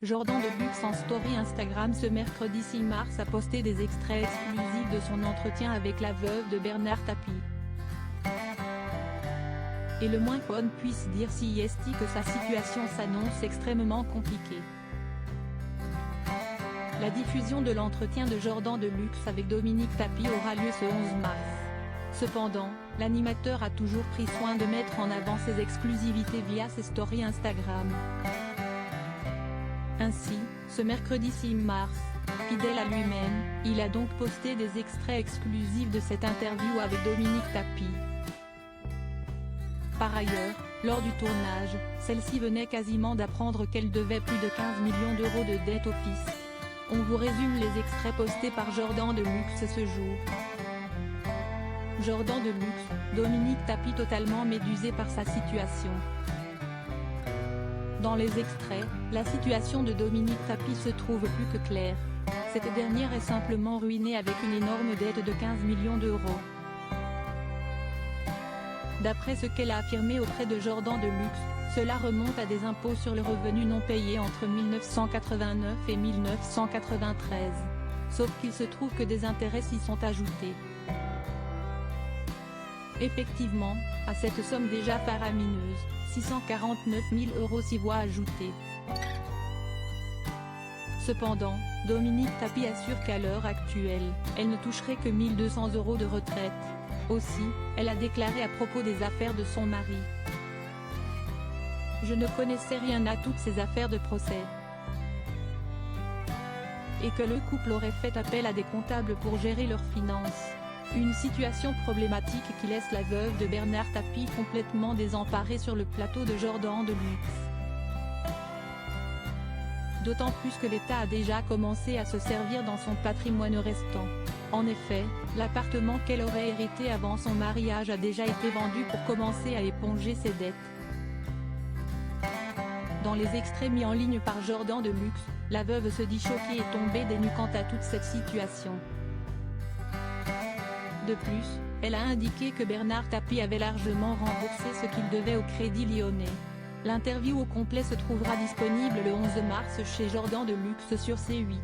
Jordan de Luxe en story Instagram ce mercredi 6 mars a posté des extraits exclusifs de son entretien avec la veuve de Bernard Tapie. Et le moins qu'on puisse dire si est que sa situation s'annonce extrêmement compliquée. La diffusion de l'entretien de Jordan de Luxe avec Dominique Tapie aura lieu ce 11 mars. Cependant, l'animateur a toujours pris soin de mettre en avant ses exclusivités via ses stories Instagram. Ainsi, ce mercredi 6 mars, fidèle à lui-même, il a donc posté des extraits exclusifs de cette interview avec Dominique Tapie. Par ailleurs, lors du tournage, celle-ci venait quasiment d'apprendre qu'elle devait plus de 15 millions d'euros de dette au fisc. On vous résume les extraits postés par Jordan de Luxe ce jour. Jordan de Luxe, Dominique Tapie totalement médusée par sa situation. Dans les extraits, la situation de Dominique Tapie se trouve plus que claire. Cette dernière est simplement ruinée avec une énorme dette de 15 millions d'euros. D'après ce qu'elle a affirmé auprès de Jordan de Luxe, cela remonte à des impôts sur le revenu non payés entre 1989 et 1993. Sauf qu'il se trouve que des intérêts s'y sont ajoutés. Effectivement, à cette somme déjà faramineuse, 649 000 € s'y voient ajoutés. Cependant, Dominique Tapie assure qu'à l'heure actuelle, elle ne toucherait que 1 200 € de retraite. Aussi, elle a déclaré à propos des affaires de son mari. « Je ne connaissais rien à toutes ces affaires de procès. Et que le couple aurait fait appel à des comptables pour gérer leurs finances. Une situation problématique qui laisse la veuve de Bernard Tapie complètement désemparée sur le plateau de Jordan de Luxe. D'autant plus que l'État a déjà commencé à se servir dans son patrimoine restant. En effet, l'appartement qu'elle aurait hérité avant son mariage a déjà été vendu pour commencer à éponger ses dettes. Dans les extraits mis en ligne par Jordan de Luxe, la veuve se dit choquée et tombée des nues quant à toute cette situation. De plus, elle a indiqué que Bernard Tapie avait largement remboursé ce qu'il devait au Crédit Lyonnais. L'interview au complet se trouvera disponible le 11 mars chez Jordan de Luxe sur C8.